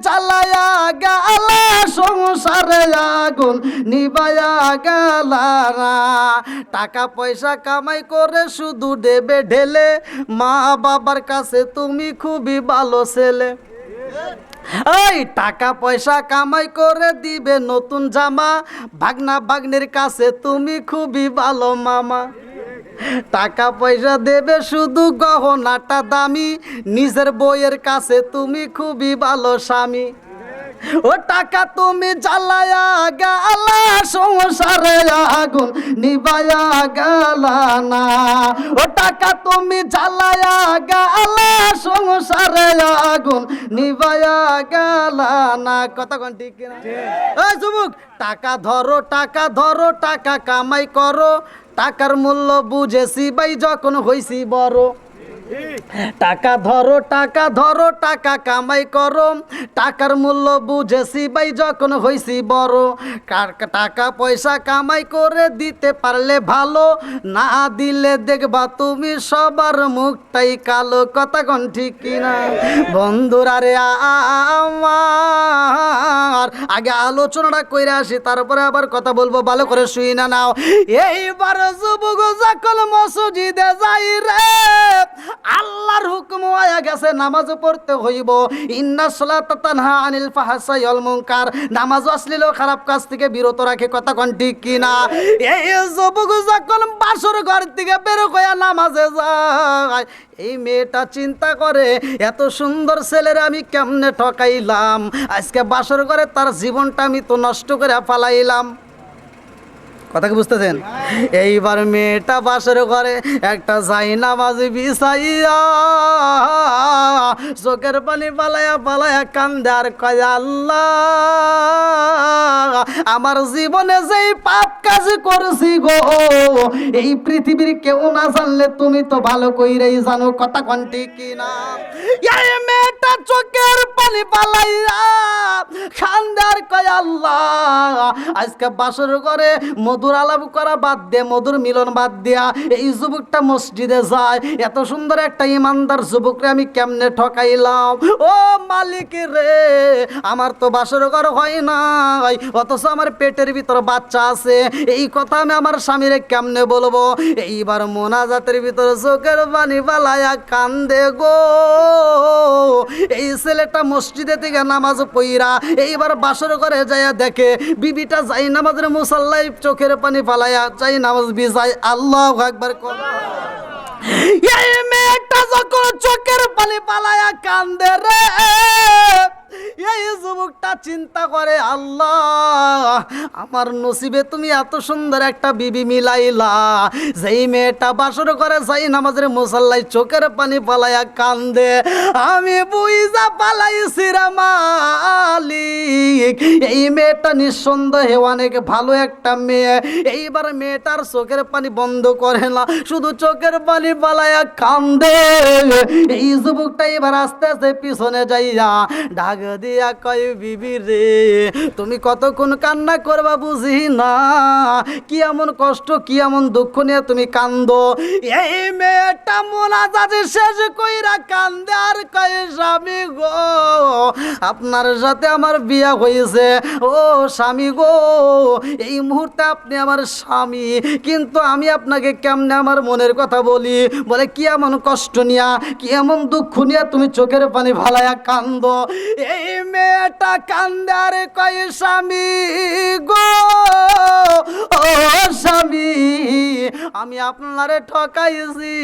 জ্বালায়া গেলা সংসারে আগুন নিবায়া গেলা না। টাকা পয়সা কামাই করে শুধু দেবে ঢেলে, মা বাবার কাছে তুমি খুবই ভালো ছেলে। এই টাকা পয়সা কামাই করে দিবে নতুন জামা, ভাগনা ভাগ্নির কাছে তুমি খুবই ভালো মামা। টাকা পয়সা দেবে শুধু গহনাটা দামি, নিজের বইয়ের কাছে তুমি খুবই ভালো স্বামী। ও টাকা তুমি জ্বালায়া গেলা সংসারে আগুন নিবায়া গেলা না। ও টাকা তুমি জ্বালায়া গেলা সংসারে আগুন নিবায়া গেলা না। কতক্ষণ ঠিক কিনা? এই যুবক, টাকা ধরো টাকা ধরো, টাকা কামাই করো, টাকার মূল্য বুঝেছি ভাই যখন হইছি বড়। টাকা ধরো টাকা ধরো, টাকা কামাই করো, টাকার মূল্য বুঝেছি ভাই যখন হইছি বড়। টাকা পয়সা কামাই করে দিতে পারলে ভালো, না দিলে দেখবা তুমি সবার মুখটাই কালো। কথা কোন ঠিক কিনা? বন্ধুরা রে আমার, আগে আলোচনাটা কইরা আসি, তারপরে আবার কথা বলবো, ভালো করে শুই না নাও। এইবার যুবক যখন মসজিদে যাই রে, আল্লাহর হুকুম হয়ে গেছে নামাজ পড়তে হইব। ইন্নাস সালাতা তানহা আনিল ফাহশাই ওয়াল মুনকার, নামাজ অশ্লীল ও খারাপ কাজ থেকে বিরত রাখে। কথা কোন ঠিক কিনা? এই যুবক যখন বাসর ঘর থেকে বের হয়ে নামাজে যায়, এই মেয়েটা চিন্তা করে এত সুন্দর ছেলের আমি কেমনে ঠকাইলাম, আজকে বাসর ঘরে তার জীবনটা আমি তো নষ্ট করে ফালাইলাম। কথা কি বুঝতেছেন? এইবার মেয়েটা বাসর ঘরে একটা জায়নামাজ বিছাইয়া চোখের পানি পালায়া পালায়া কান্দে আর কয়, আল্লাহ আমার জীবনে যেই পাপ কাজ করছি গো, এই পৃথিবীর কেউ না জানলে তুমি তো ভালো কইরাই জানো। কথা কোন ঠিক কিনা? এই মেয়েটা চোখের পানি পালাইয়া কান্দে আর কয়, আল্লাহ আজকে বাসর ঘরে মধুর আলাপ করা বাদ দিয়ে, মধুর মিলন বাদ দিয়া এই যুবকটা মসজিদে যায়, এত সুন্দর একটা ইমানদার যুবকরে আমি কেমনে ঠকাইলাম। ও মালিক রে, আমার তো বাসর ঘর হয় নাই, অথচ আমার পেটের ভিতর বাচ্চা আছে, এই কথা আমি আমার স্বামীরে কেমনে বলবো? এইবার মোনাজাতের ভিতর চোখের পানি পালায়া কান্দে গো। এই ছেলেটা মসজিদে থেকে নামাজ পইরা এইবার বাসর ঘরে যাইয়া দেখে বিবিটা যাই নামাজের মুসাল্লায় চোখের পানি পালায়া যাই নামাজ বিজায়। আল্লাহু আকবার। এই মেয়েটা যখন চোখের পানি পালায়া কান্দে রে, এই যুবকটা চিন্তা করে, আল্লাহ আমার নসিবে তুমি এত সুন্দর একটা বিবি মিলাইলা, যেই মেয়েটা বাসর করে যাই নামাজের মুসাল্লায় চোখের পানি পালায়া কান্দে, আমি বুইজা পালাইছি রে মালিক, এই মেয়েটা নিঃসন্দেহে অনেক ভালো একটা মেয়ে। এইবার মেয়েটার চোখের পানি বন্ধ করে না, শুধু চোখের পানি পালায়া কান্দে। এই যুবকটা এবার আস্তে আস্তে পিছনে যাইয়া ডাক দিয়া কয়, বিবি রে তুমি কতক্ষণ কান্না করবা বুঝি না, কি এমন কষ্ট কি এমন দুঃখ নিয়ে তুমি কান্দো? এই মেয়েটা মোনাজাত শেষ কইরা কান্দে আর কয়, স্বামী গো আপনার সাথে আমার বিয়া হয়েছে, ও স্বামী গো এই মুহূর্তে আপনি আমার স্বামী, কিন্তু আমি আপনাকে কেমনে আমার মনের কথা বলি? বলে কি এমন কষ্ট নিয়া কি এমন দুঃখ নিয়া তুমি চোখের পানি ভালায়া কান্দো? এই মেয়েটা কান্দে আর কয়, স্বামী গো ও স্বামী আমি আপনারে ঠকাইছি।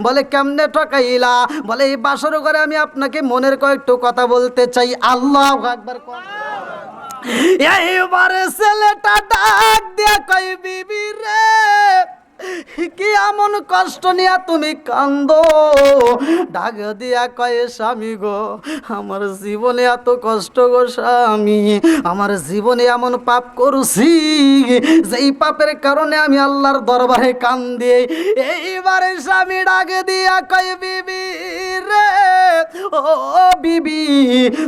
বলে কেমনে ঠকাইলা? বলে এই বাসর ঘরে আমি আপনাকে মনের কয়েকটু কথা বলতে চাই। আল্লাহু আকবার। এইবারে ছেলেটা ডাক দিয়া কয়, বিবি রে কি এমন কষ্ট নিয়া তুমি কান্দো? ডাক দিয়া কয়, স্বামী গো আমার জীবনে এত কষ্ট গো স্বামী, আমার জীবনে এমন পাপ করছি যেই পাপের কারণে আমি আল্লাহর দরবারে কান্দি। এইবারে স্বামী ডাক দিয়া কয়, বিবি রে ও বিবি,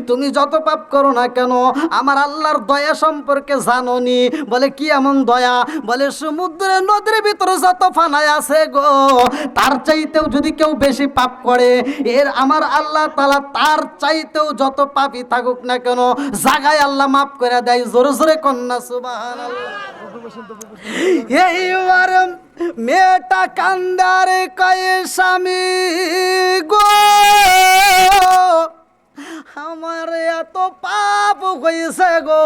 তুমি যত পাপ করো না কেন আমার আল্লাহর দয়া সম্পর্কে জানোনি? বলে কি এমন দয়া? বলে সমুদ্রে নদীর ভিতরে যত ফানায় আছে গো, তার চাইতেও যদি কেউ বেশি পাপ করে এর আমার আল্লাহ তাআলা তার চাইতেও যত পাপই থাকুক না কেন জাগায় আল্লাহ মাফ করে দেয়। জোরে জোরে কন্যা সুবহানাল্লাহ। এইবার মেয়েটা কান্দারে কয়ে স্বামী গো, আমার এত পাপ হয়েছে গো,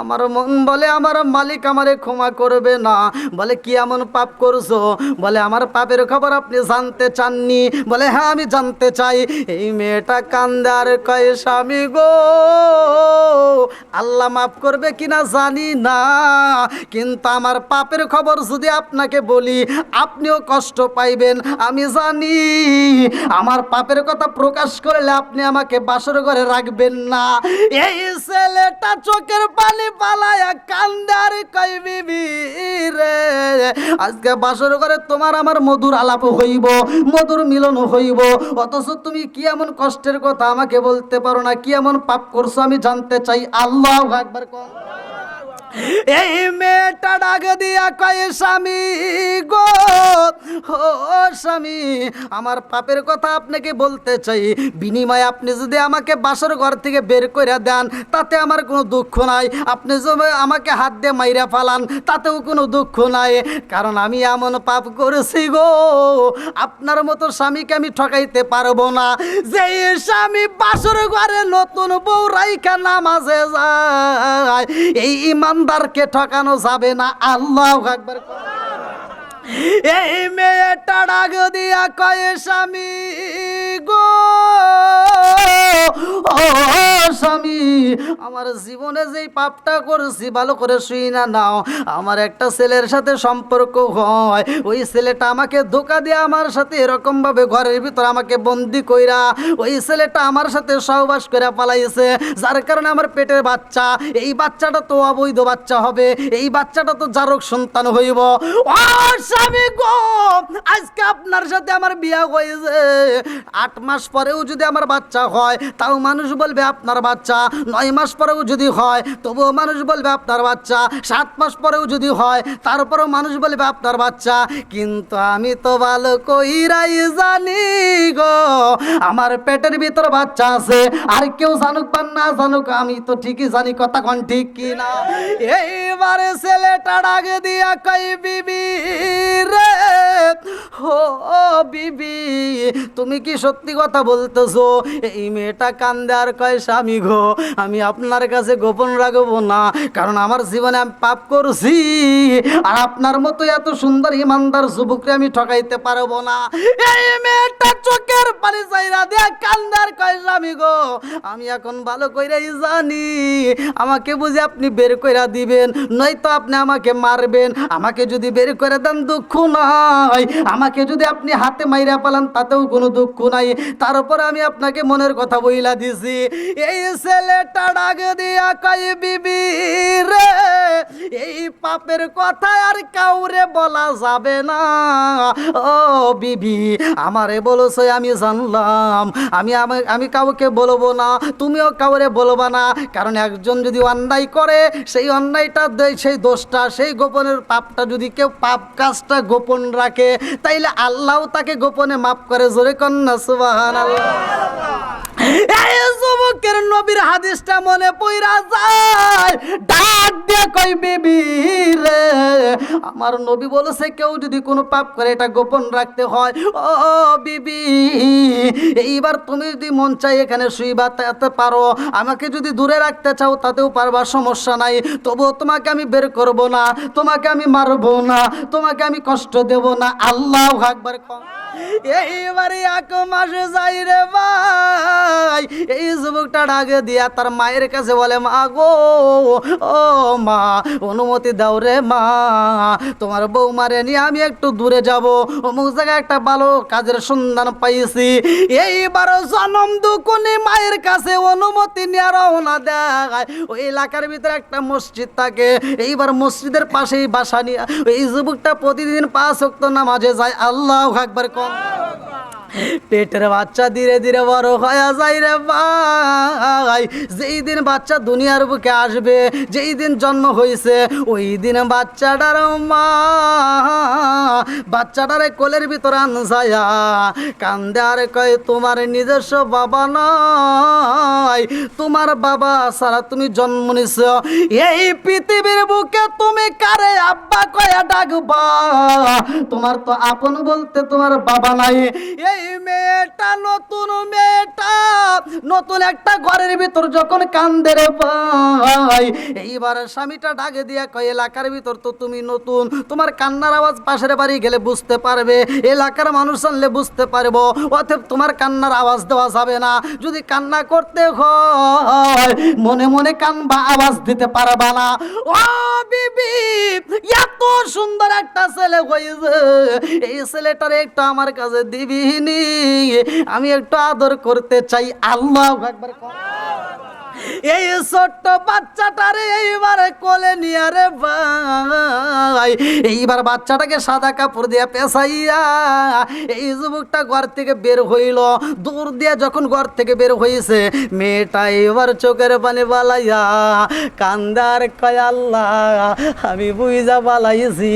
আমার মন বলে আমার মালিক আমারে ক্ষমা করবে না। বলে কি এমন পাপ করছো? বলে আমার পাপের খবর আপনি জানতে চাননি? বলে হ্যাঁ আমি জানতে চাই। এই মেয়েটা কান্দে আর কয় স্বামী গো, আল্লাহ মাফ করবে কিনা জানি না, কিন্তু আমার পাপের খবর যদি আপনাকে বলি আপনিও কষ্ট পাইবেন আমি জানি। আমার পাপের কথা প্রকাশ করলে আপনি আমাকে বাসর ঘরে রাখবেন না। এই ছেলেটা চোখের পানি পালায়া কান্দার কই বিবি রে, আজকে বাসর ঘরে তোমার আমার মধুর আলাপ হইব, মধুর মিলন হইব, অথচ তুমি কি এমন কষ্টের কথা আমাকে বলতে পারো না? কি এমন পাপ করছো আমি জানতে চাই। আল্লাহু আকবার কোন। এই মেয়েটা ডাক দিয়া কয় স্বামী গো, ও স্বামী আমার পাপের কথা আপনাকে বলতে চাই, বিনিময়ে আপনি যদি আমাকে বাসর ঘর থেকে বের করে দেন তাতে আমার কোনো দুঃখ নাই, আপনি যদি আমাকে হাত দিয়ে মাইরা ফালান তাতেও কোনো দুঃখ নাই, কারণ আমি এমন পাপ করেছি গো আপনার মতো স্বামীকে আমি ঠকাইতে পারবো না। যে স্বামী বাসর ঘরে নতুন বউ রাইখা নামাজে যায় এই ইমানদারকে ঠকানো যাবে না। আল্লাহু আকবার। এই মেয়েটা ডাক দিয়া কয় স্বামী গো, ও স্বামী আমার জীবনে যেই পাপটা করেছি ভালো করে শুই না নাও। আমার একটা ছেলের সাথে সম্পর্ক হয়, ওই ছেলেটা আমাকে ধোকা দিয়ে আমার সাথে এরকম ভাবে ঘরের ভিতর আমাকে বন্দি কইরা ওই ছেলেটা আমার সাথে সহবাস করে পালাইছে, যার কারণে আমার পেটের বাচ্চা, এই বাচ্চাটা তো অবৈধ বাচ্চা হবে, এই বাচ্চাটা তো জারক সন্তান হইব। ও স্বামী গো, আজকে আপনার সাথে আমার বিয়ে হয়েছে, 8 মাস পরেও যদি আমার বাচ্চা হয় তাও মানুষ বলবে আপনার বাচ্চা, 9 মাস পরেও যদি হয় তবুও মানুষ বলবে আপনার বাচ্চা, 7 মাস পরেও যদি হয় তারপরেও মানুষ বলবে আপনার বাচ্চা, কিন্তু আমি তো ভালো কইরাই জানি গো আমার পেটের ভিতর বাচ্চা আছে, আর কেউ জানুক বা না জানুক আমি তো ঠিকই জানি, কথা কোন ঠিক কি না। এইবারে ছেলেটা ডাক দিয়া কই বিবি রে, ও বিবি তুমি কি সত্যি কথা বলতেছো? এই মেয়েটা কান্দে আর কয় স্বামী গো আমি আপনার কাছে গোপন রাখবো না, কারণ আমার জীবনে আমি পাপ করছি, আর আপনার মতো এত সুন্দর ইমানদার যুবককে আমি ঠকাইতে পারবো না। এই মেয়েটা চোখের পানি চাইরা দিয়া কান্দে আর কয় স্বামী গো আমি এখন ভালো কইরাই জানি আমাকে বুঝে আপনি বের কইরা দিবেন, নয়তো আপনি আমাকে মারবেন, আমাকে যদি বের করে দেন দুঃখ নাই, আমাকে যদি আপনি হাতে মাইরা পালান তাতেও কোনো দুঃখ নাই, তারপর আমি আপনাকে মনের কথা বইলা দিছি। এই ছেলেটা ডাক দিয়া কয় বিবি রে, এই পাপের কথা আর কাউরে বলা যাবে না। ও বিবি আমারে বলছো আমি জানলাম, আমি কাউকে বলবো না, তুমিও কাউরে বলবা না, কারণ একজন যদি অন্যায় করে সেই অন্যায়টা সেই দোষটা সেই গোপনের পাপটা যদি কেউ পাপ কাজটা গোপন রাখে তাইলে আল্লাহ তাকে গোপনে মাফ করে। জোরে কন্যা সুবহানাল্লাহ। এই যুবকের নবীর হাদিসটা মনে পইরা যায়, ডাক দিয়ে কই বিবি রে আমার নবী বলেছে কেউ যদি কোনো পাপ করে এটা গোপন রাখতে হয়। ও বিবি এইবার তুমি যদি মন চাই এখানে শুইবা তাতে পারো, আমাকে যদি দূরে রাখতে চাও তাতেও পারবা, সমস্যা নাই, তবুও তোমাকে আমি বের করব না, তোমাকে আমি মারবো না, তোমাকে আমি কষ্ট দেব না। আল্লাহু আকবার। এইবারে 1 মাস যাই রে ভাই, এই যুবকটা ডাকে দিয়া তার মায়ের কাছে বলে মা গো, ও মা অনুমতি দাও রে মা, তোমার বৌমারে নিয়ে আমি একটু দূরে যাব, অমুক জায়গায় একটা ভালো কাজের সন্ধান পাইছি। এইবার জনম দুকুনি মায়ের কাছে অনুমতি নিয়ে রওনা দেয়। ওই এলাকার ভিতরে একটা মসজিদ থাকে, এইবার মসজিদের পাশেই বাসা নিয়ে এই যুবকটা প্রতিদিন 5 ওয়াক্ত নামাজে যায়। আল্লাহু আকবার। পেটের বাচ্চা ধীরে ধীরে বড় হয়ে যায় রে ভাই। যেই দিন বাচ্চা দুনিয়ার বুকে আসবে, যেই দিন জন্ম হয়েছে, ওই দিন বাচ্চাটার মা বাচ্চাটারে কোলের ভিতর আনসায়া কান্দে আর কয়, তোমার নিজস্ব বাবা নয়, তোমার বাবা সারা তুমি জন্ম নিছ, এই পৃথিবীর বুকে তুমি কারে আব্বা কয়া ডাকবা? তোমার তো আপন বলতে তোমার বাবা নাই। এই মেয়েটা নতুন একটা ঘরের ভিতর যখন কান্দে রে ভাই, এইবার স্বামীটা ডাকে দিয়া কয়, এলাকার ভিতর তো তুমি নতুন, তোমার কান্নার আওয়াজ পাশের বাড়ি গেলে বুঝতে পারবে, এলাকার মানুষ আনলে বুঝতে পারবো, অতএব তোমার কান্নার আওয়াজ দেওয়া যাবে না। যদি কান্না করতে হয় মনে মনে কানবা, আওয়াজ দিতে পারবা না। ও বিবি, এত সুন্দর একটা ছেলে হয়েছে, এই ছেলেটারে একটু আমার কাছে দিবিনি, আমি একটু আদর করতে চাই। আল্লাহু আকবার। এই ছোট্ট বাচ্চাটারে এইবারে কোলে নিয়ে রে ভাই, এইবার বাচ্চাটাকে সাদা কাপড় দিয়ে পেঁচাইয়া এই যুবকটা ঘর থেকে বের হইল। দূর দিয়ে যখন ঘর থেকে বের হয়েছে, মেয়েটা এবার চোখের পানি বালাইয়া কান্দার কয়, আল্লাহ আমি বুঝা বালাইছি,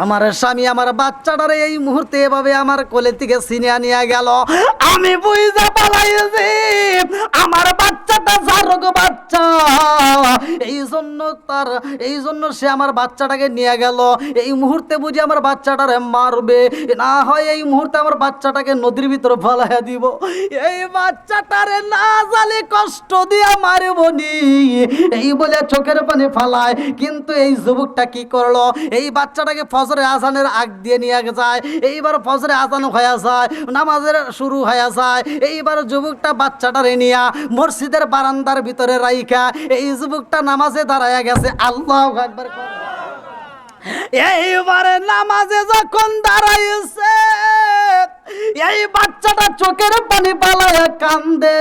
আমার স্বামী আমার বাচ্চাটারে এই মুহূর্তে এভাবে আমার কোলে থেকে ছিনিয়ে নিয়ে গেল, আমি বুঝা বালাইছি আমার বাচ্চাটা জারগ বাচ্চা, এই জন্য সে আমার বাচ্চাটাকে নিয়ে গেল। এই মুহূর্তে বুঝি আমার বাচ্চাটারে মারবে, না হয় এই মুহূর্তে আমার বাচ্চাটাকে নদীর ভিতরে ফেলাইয়া দিব। এই বাচ্চাটারে না জালে কষ্ট দিয়া মারবনি, এই বলে চোখের পানি ফালায়। কিন্তু এই যুবকটা কি করলো, এই বাচ্চাটাকে ফজরে আজানের আগ দিয়ে নিয়ে যায়। এইবার ফজরে আজান হয়ে যায়, নামাজের শুরু হয়ে যায়। এইবার যুবকটা বাচ্চাটারে নিয়া মসজিদের বারান্দার ভিতরে রাইখা এই যুবকটা নামাজে দাঁড়ায়া গেছে। আল্লাহু আকবার। এইবারে নামাজে যখন দাঁড়াইছে, এই বাচ্চাটা চোখের পানি পালায়া কান্দে।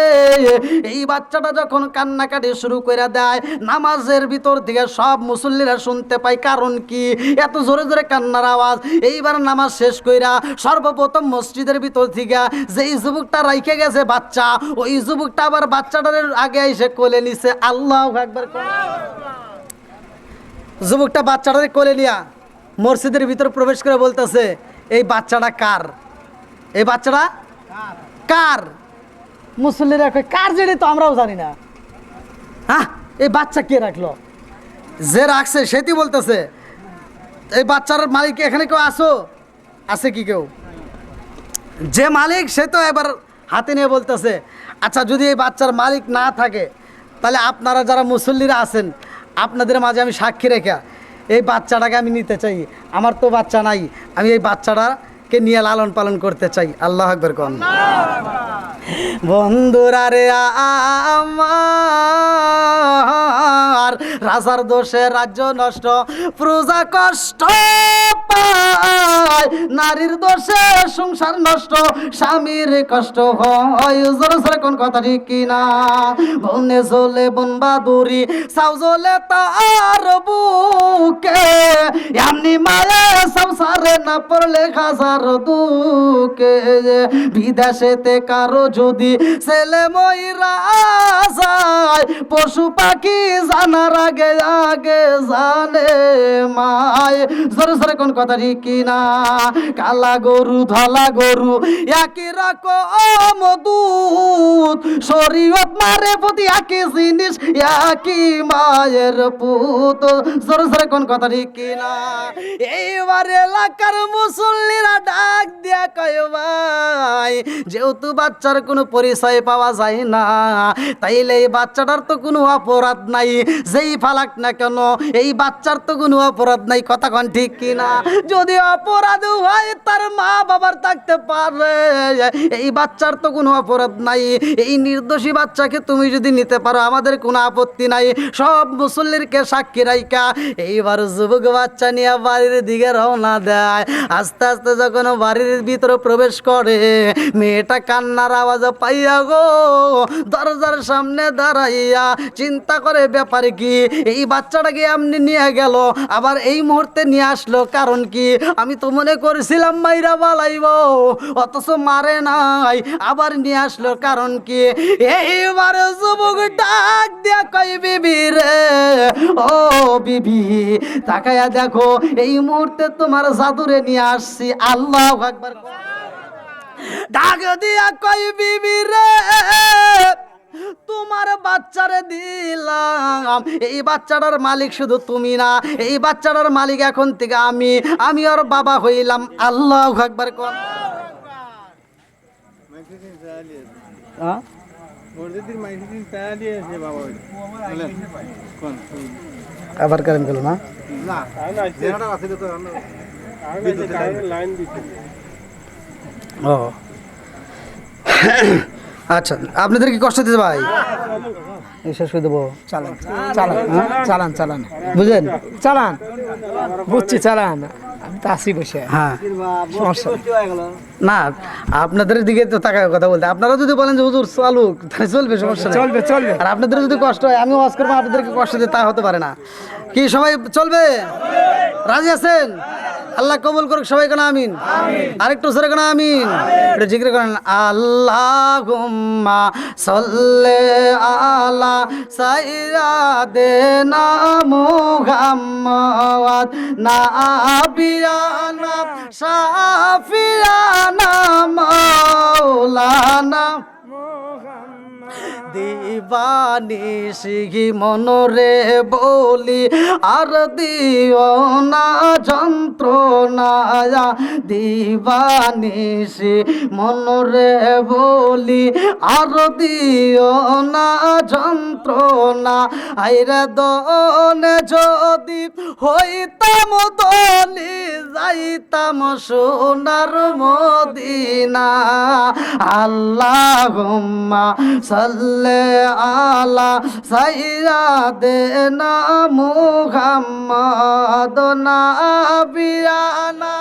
এই বাচ্চাটা যখন কান্নাকাটি শুরু করে দেয়, নামাজের ভিতর থেকে সব মুসল্লিরা শুনতে পায়। কারণ কি, এত জোরে জোরে কান্নার আওয়াজ। এইবার নামাজ শেষ কইরা সর্বপ্রথম মসজিদের ভিতর থেকে যেই যুবকটা রাইখে গেছে বাচ্চা, ওই যুবকটা আবার বাচ্চাটার আগে এসে কোলে নিছে। আল্লাহু আকবার। যুবকটা বাচ্চাটাকে কোলে নিয়া মসজিদের ভিতর প্রবেশ করে বলতেছে, এই বাচ্চাটা কার? এই বাচ্চাটা কার? মুসল্লিরা কয়, কার জেনে তো আমরাও জানি না। হ্যাঁ, এই বাচ্চা কে রাখলো? যে রাখছে সেটি বলতেছে, এই বাচ্চার মালিক এখানে কেউ আসো? আছে কি কেউ? যে মালিক সে তো এবার হাতে নিয়ে বলতেছে, আচ্ছা যদি এই বাচ্চার মালিক না থাকে, তাহলে আপনারা যারা মুসল্লিরা আছেন, আপনাদের মাঝে আমি সাক্ষী রেখা এই বাচ্চাটাকে আমি নিতে চাই। আমার তো বাচ্চা নাই, আমি এই বাচ্চাটাকে নিয়ে লালন পালন করতে চাই। আল্লাহু আকবার কোন। বন্ধুরা রে আমার, রাজার দোষে রাজ্য নষ্ট, প্রজা কষ্ট পায়, নারীর দোষে সংসার নষ্ট, স্বামীর কষ্ট হয়। জোরে জোরে কোন কথা ঠিক কিনা? বনে জ্বলে বন বাদুরি, সাউ জ্বলে তার বুকে, এমনি মায়ে সংসারে না পড়লে হাজার দুঃখে। বিদেশেতে কারো যদি ছেলে মইরা যায়, পশু পাখি জানার আগে আগে জানে মায়। জোরে জোরে কোন কথা ঠিক কিনা? কালা গরু ধলা গরু একই রকম দুধ, শরীয়ত মারে প্রতি একই জিনিস, একই মায়ের পুত। জোরে জোরে কোন কথা ঠিক কিনা? এইবার এলাকার মুসল্লিরা ডাক দিয়া কয়, ভাই যেহেতু বাচ্চার কোনো পরিচয় পাওয়া যায় না, তাইলে এই বাচ্চাটার তো কোনো অপরাধ নাই, যেই ফালাক না কেন এই বাচ্চার তো কোনো অপরাধ নাই। কথা কন ঠিক কিনা? যদি অপরাধ হয় তার মা বাবার থাকতে পারে, এই বাচ্চার তো কোনো অপরাধ নাই। এই নির্দোষী বাচ্চাকে তুমি যদি নিতে পারো আমাদের কোনো আপত্তি নাই। সব মুসল্লিরকে সাক্ষী রাইকা এইবার যুবক বাচ্চা নিয়ে বাড়ির দিকে রওনা দেয়। আস্তে আস্তে যখন বাড়ির ভিতরে প্রবেশ করে, মেয়েটা কান্নার আওয়াজ পাইয়া গো দরজার সামনে দাঁড়াই দিয়া চিন্তা করে ব্যাপারে কি, এই বাচ্চাটাকে এমনি নিয়ে গেল, আবার এই মুহূর্তে নিয়ে আসলো কারণ কি? আমি তো মনে করেছিলাম মাইরা বালাইব, অথচ মারে নাই, আবার নিয়ে আসলো কারণ কি? এইবারে যুবক ডাক দিয়া কই, বিবি রে, ও বিবি, তাকায়া দেখো, এই মুহূর্তে তোমার জাদুরে নিয়ে আসছি। আল্লাহু আকবার। ডাক দিয়া কই, বিবি রে, তোমার বাচ্চারে দিলাম, এই বাচ্চাটার মালিক শুধু তুমি না, এই বাচ্চাটার মালিক এখন থেকে আমি ওর বাবা হইলাম। আল্লাহু আকবার কোন। আবার কারেন্ট গেল না। ও আচ্ছা, আপনাদের কি কষ্ট দিতে ভাই? শেষ করে দেবো। চালান চালান চালান চালান, বুঝলেন? চালান, বুঝছি, চালান। আমি তো আসি বসে। হ্যাঁ, সমস্যা না আপনাদের দিকে তো তাকায় কথা বলতে, আপনারা যদি বলেন যে হুজুর চালুক, তাহলে চলবে, সমস্যা নেই। চলবে চলবে। আর আপনাদের যদি কষ্ট হয়, আমিও ওয়াজ করবো, আপনাদেরকে কষ্ট দিতে তা হতে পারে না। কি সবাই চলবে? রাজি আছেন? আল্লাহ কবুল করুক, সবাই কেন আমিন। আরেকটু জোরে কেন আমিন। একটু জিকির করেন, আল্লাহুম্মা সাল্লি আলা সাইয়্যিদিনা মুহাম্মাদ নাবিয়ানা শাফিয়ানা মাওলানা দিবানিশি মনরে বলি আর দিও না যন্ত্রণা, দিবানিশি মনরে বলি আর দিও না যন্ত্রণা। আইরে দনে যদি হইতাম দলি, যাইতাম সোনার মদিনা। আল্লাহুম্মা সাল্লি আলা সাইয়্যিদিনা মুহাম্মাদ নাবিয়ানা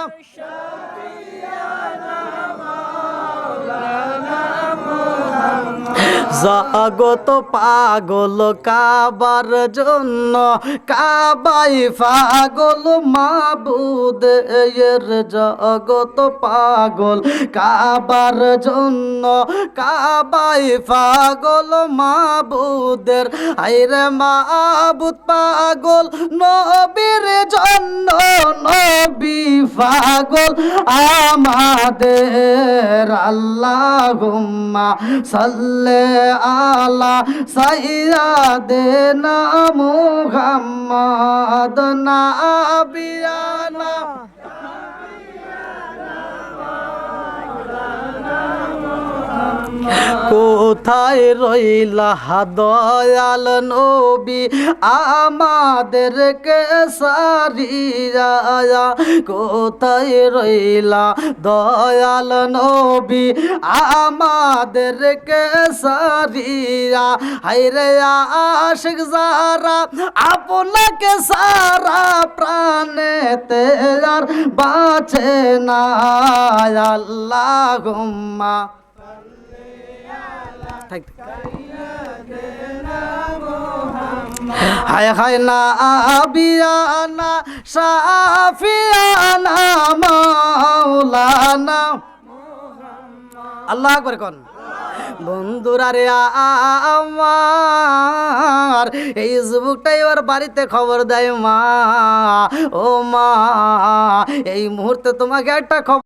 জগত পাগল কাবার জন্য, কাবাই পাগল মাবুদ এর। জগত পাগল কাবার জন্য, কাবাই পাগল মাবুদের। আইরে মাবুদ পাগল নবীর জন্য, নবী পাগল আমাদের। আল্লাহুম্মা সাল্লি আলা সাইয়্যিদিনা মুহাম্মাদ নাবিয়ানা। কোথায় রইলা দয়াল নবী আমাদেরকে সারিয়া? কোথায় রইলা দয়াল নবী আমাদেরকে সারিয়া? হায়রে আশিক যারা আপনাকে সারা প্রাণেতে আর বাঁচে না। আল্লাহুম্মা হায় হায় না আবিয়ানা শাফিয়ানা মাওলানা। আল্লাহু আকবার কোন। বন্ধুরা রে আমার, এই যুবকটাই ওর বাড়িতে খবর দেয়, মা ও মা, এই মুহূর্তে তোমাকে একটা খবর